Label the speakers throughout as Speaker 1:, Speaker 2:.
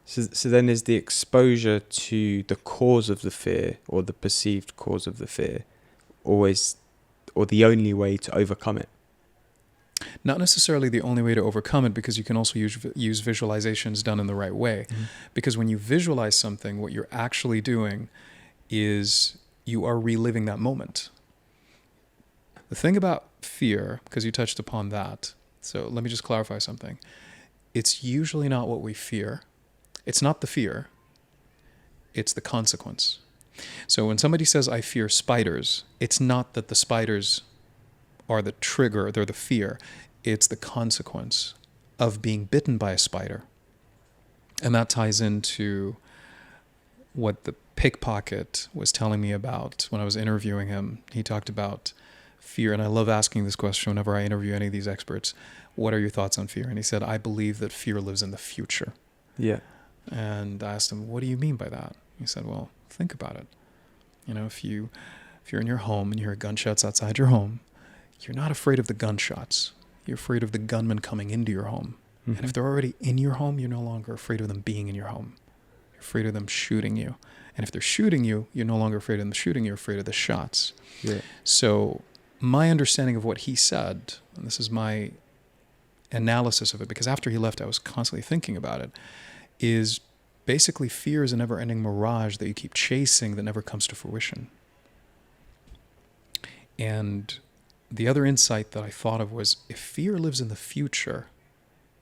Speaker 1: So then is the exposure to the cause of the fear or the perceived cause of the fear always, or the only way to overcome it?
Speaker 2: Not necessarily the only way to overcome it, because you can also use visualizations done in the right way.
Speaker 1: Mm-hmm.
Speaker 2: Because when you visualize something, what you're actually doing is you are reliving that moment. The thing about fear, because you touched upon that, so let me just clarify something. It's usually not what we fear. It's not the fear. It's the consequence. So when somebody says, I fear spiders, it's not that the spiders are the trigger, they're the fear. It's the consequence of being bitten by a spider. And that ties into what the pickpocket was telling me about when I was interviewing him. He talked about fear, and I love asking this question whenever I interview any of these experts. What are your thoughts on fear? And he said, I believe that fear lives in the future.
Speaker 1: Yeah.
Speaker 2: And I asked him, what do you mean by that? He said, well, think about it. You know, if you're in your home and you hear gunshots outside your home, you're not afraid of the gunshots. You're afraid of the gunmen coming into your home.
Speaker 1: Mm-hmm.
Speaker 2: And if they're already in your home, you're no longer afraid of them being in your home. You're afraid of them shooting you. And if they're shooting you, you're no longer afraid of them shooting you, you're afraid of the shots.
Speaker 1: Yeah.
Speaker 2: So my understanding of what he said, and this is my analysis of it, because after he left, I was constantly thinking about it, is basically fear is a never-ending mirage that you keep chasing that never comes to fruition. And the other insight that I thought of was, if fear lives in the future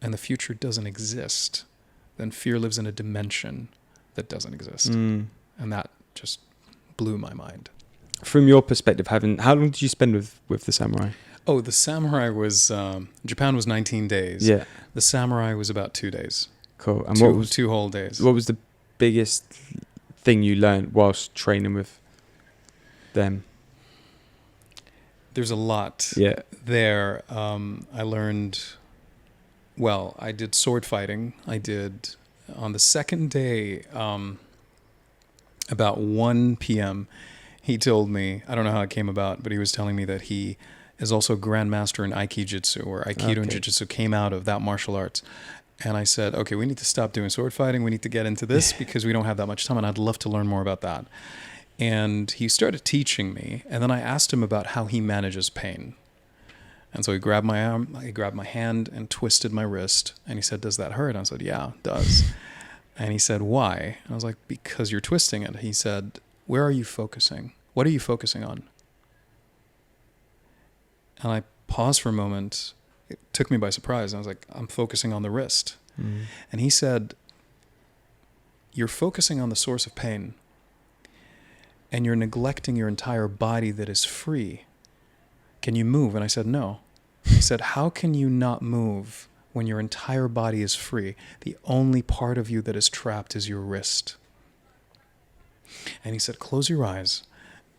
Speaker 2: and the future doesn't exist, then fear lives in a dimension that doesn't exist.
Speaker 1: Mm.
Speaker 2: And that just blew my mind.
Speaker 1: From your perspective, how long did you spend with the samurai?
Speaker 2: Oh, the samurai was, Japan was 19 days.
Speaker 1: Yeah.
Speaker 2: The samurai was about 2 days.
Speaker 1: Cool. And
Speaker 2: two whole days.
Speaker 1: What was the biggest thing you learned whilst training with them?
Speaker 2: There's a lot there. I learned, well, I did sword fighting. I did, on the second day, about 1 p.m., he told me, I don't know how it came about, but he was telling me that he is also grandmaster in Aikijitsu, or Aikido and Jiu-Jitsu came out of that martial arts. And I said, okay, we need to stop doing sword fighting. We need to get into this because we don't have that much time, and I'd love to learn more about that. And he started teaching me, and then I asked him about how he manages pain. And so he grabbed my arm, he grabbed my hand and twisted my wrist, and he said, does that hurt? And I said, yeah, it does. And he said, why? And I was like, because you're twisting it. He said, where are you focusing? What are you focusing on? And I paused for a moment. It took me by surprise. And I was like, I'm focusing on the wrist.
Speaker 1: Mm.
Speaker 2: And he said, you're focusing on the source of pain, and you're neglecting your entire body that is free. Can you move? And I said, no. And he said, how can you not move when your entire body is free? The only part of you that is trapped is your wrist. And he said, close your eyes,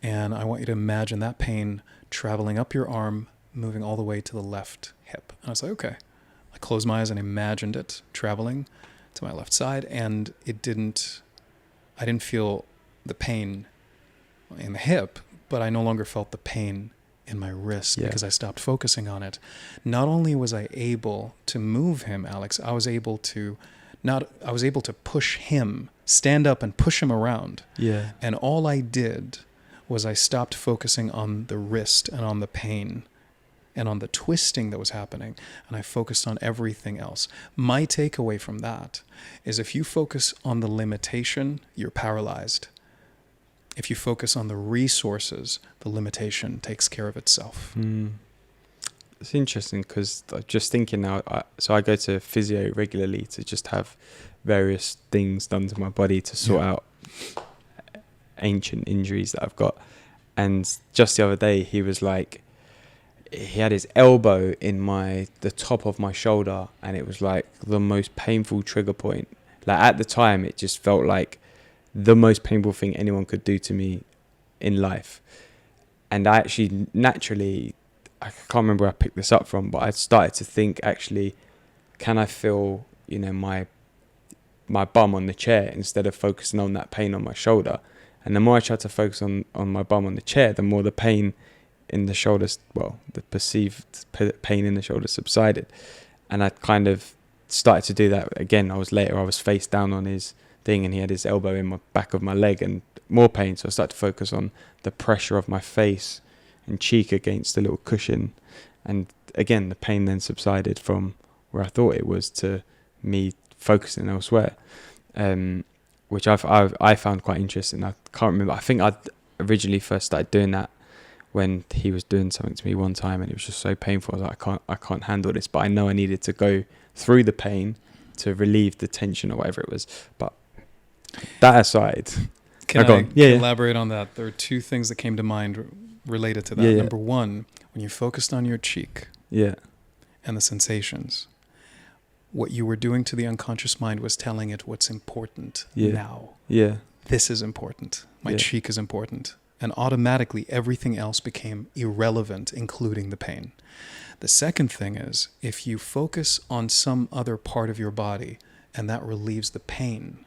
Speaker 2: and I want you to imagine that pain traveling up your arm, moving all the way to the left hip. And I was like, okay. I closed my eyes and imagined it traveling to my left side, and I didn't feel the pain in the hip, but I no longer felt the pain in my wrist because I stopped focusing on it. Not only was I able to move him, Alex, I was able to push him, stand up and push him around.
Speaker 1: Yeah.
Speaker 2: And all I did was I stopped focusing on the wrist and on the pain and on the twisting that was happening, and I focused on everything else. My takeaway from that is, if you focus on the limitation, you're paralyzed. If you focus on the resources, the limitation takes care of itself.
Speaker 1: Mm. It's interesting because I'm just thinking now, so I go to physio regularly to just have various things done to my body to sort out ancient injuries that I've got. And just the other day, he was like, he had his elbow in the top of my shoulder, and it was like the most painful trigger point. Like at the time, it just felt like the most painful thing anyone could do to me in life. And I actually naturally, I can't remember where I picked this up from, but I started to think, actually, can I feel, my bum on the chair instead of focusing on that pain on my shoulder? And the more I tried to focus on my bum on the chair, the more the pain in the shoulders, the perceived pain in the shoulder subsided. And I kind of started to do that again. I was face down on his thing, and he had his elbow in my back of my leg, and more pain. So I started to focus on the pressure of my face and cheek against the little cushion, and again the pain then subsided from where I thought it was to me focusing elsewhere, which I found quite interesting. I can't remember. I think I originally first started doing that when he was doing something to me one time, and it was just so painful. I was like, I can't handle this. But I know I needed to go through the pain to relieve the tension or whatever it was. But that aside,
Speaker 2: can I elaborate on that? There are two things that came to mind related to that.
Speaker 1: Yeah.
Speaker 2: Number one, when you focused on your cheek,
Speaker 1: yeah,
Speaker 2: and the sensations, what you were doing to the unconscious mind was telling it what's important now.
Speaker 1: Yeah.
Speaker 2: This is important. My cheek is important. And automatically everything else became irrelevant, including the pain. The second thing is, if you focus on some other part of your body and that relieves the pain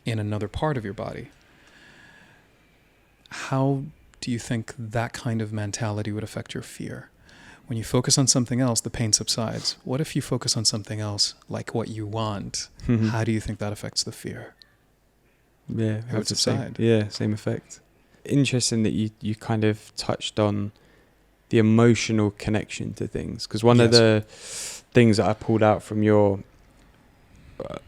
Speaker 2: in another part of your body, how do you think that kind of mentality would affect your fear? When you focus on something else, the pain subsides. What if you focus on something else, like what you want? How do you think that affects the fear?
Speaker 1: Yeah,
Speaker 2: it would subside.
Speaker 1: Same effect. Interesting that you kind of touched on the emotional connection to things, because one of the things that I pulled out from a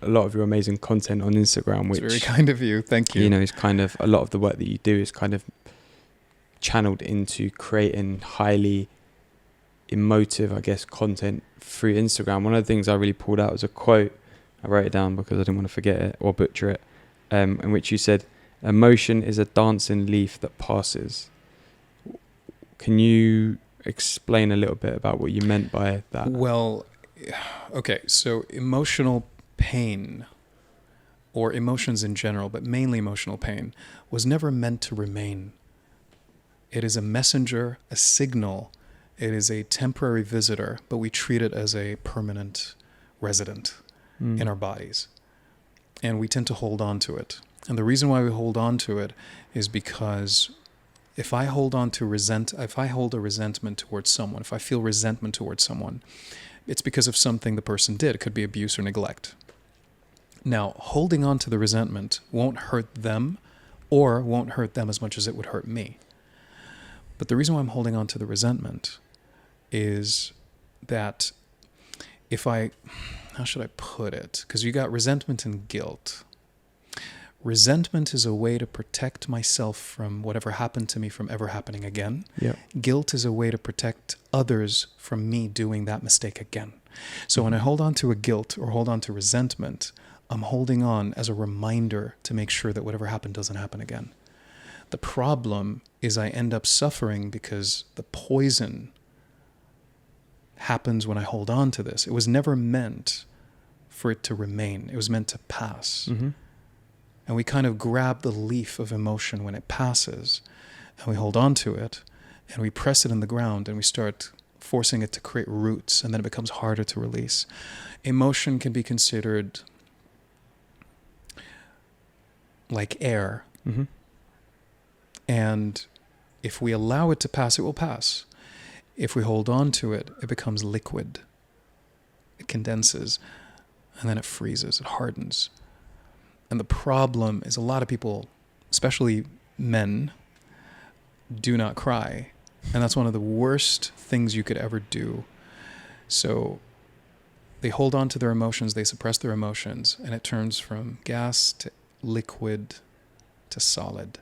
Speaker 1: lot of your amazing content on Instagram, which
Speaker 2: it's very kind of you, thank you.
Speaker 1: You know, is kind of a lot of the work that you do is kind of channeled into creating highly emotive, I guess, content through Instagram. One of the things I really pulled out was a quote. I wrote it down because I didn't want to forget it or butcher it. In which you said, "Emotion is a dancing leaf that passes." Can you explain a little bit about what you meant by that?
Speaker 2: Well, okay, so emotional pain, or emotions in general, but mainly emotional pain, was never meant to remain. It is a messenger, a signal. It is a temporary visitor, but we treat it as a permanent resident in our bodies. And we tend to hold on to it. And the reason why we hold on to it is because if I hold a resentment towards someone, if I feel resentment towards someone, it's because of something the person did. It could be abuse or neglect. Now, holding on to the resentment won't hurt them, or won't hurt them as much as it would hurt me. But the reason why I'm holding on to the resentment is that how should I put it? Because you got resentment and guilt. Resentment is a way to protect myself from whatever happened to me from ever happening again.
Speaker 1: Yep.
Speaker 2: Guilt is a way to protect others from me doing that mistake again. So when I hold on to a guilt or hold on to resentment, I'm holding on as a reminder to make sure that whatever happened doesn't happen again. The problem is I end up suffering because the poison happens when I hold on to this. It was never meant for it to remain. It was meant to pass. And we kind of grab the leaf of emotion when it passes, and we hold on to it, and we press it in the ground, and we start forcing it to create roots, and then it becomes harder to release. Emotion can be considered like air. And if we allow it to pass, it will pass. If we hold on to it, it becomes liquid. It condenses, and then it freezes, it hardens. And the problem is a lot of people, especially men, do not cry. And that's one of the worst things you could ever do. So they hold on to their emotions, they suppress their emotions, and it turns from gas to liquid to solid.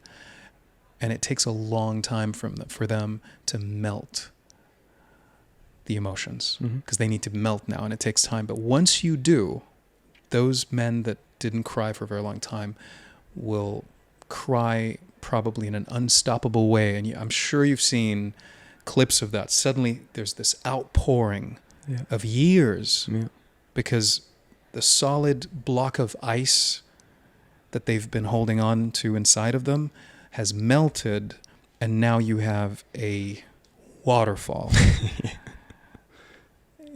Speaker 2: And it takes a long time for them to melt the emotions, because they need to melt now, and it takes time. But once you do, those men that didn't cry for a very long time will cry probably in an unstoppable way. And I'm sure you've seen clips of that. Suddenly there's this outpouring of years because the solid block of ice that they've been holding on to inside of them has melted, and now you have a waterfall.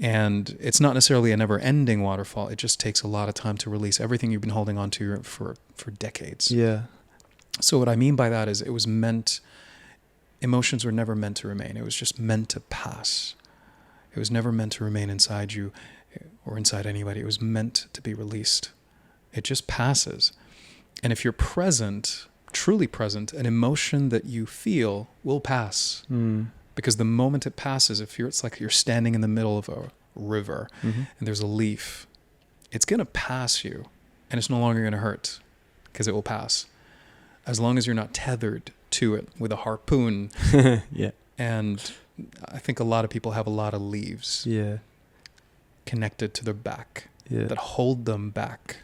Speaker 2: And it's not necessarily a never-ending waterfall. It just takes a lot of time to release everything you've been holding on to for decades.
Speaker 1: Yeah.
Speaker 2: So what I mean by that is emotions were never meant to remain. It was just meant to pass. It was never meant to remain inside you. or inside anybody. It was meant to be released. It just passes. And if you're present, truly present, an emotion that you feel will pass. Because the moment it passes, it's like you're standing in the middle of a river and there's a leaf, it's going to pass you and it's no longer going to hurt because it will pass. As long as you're not tethered to it with a harpoon.
Speaker 1: Yeah.
Speaker 2: And I think a lot of people have a lot of leaves
Speaker 1: Yeah.
Speaker 2: connected to their back
Speaker 1: Yeah.
Speaker 2: that hold them back.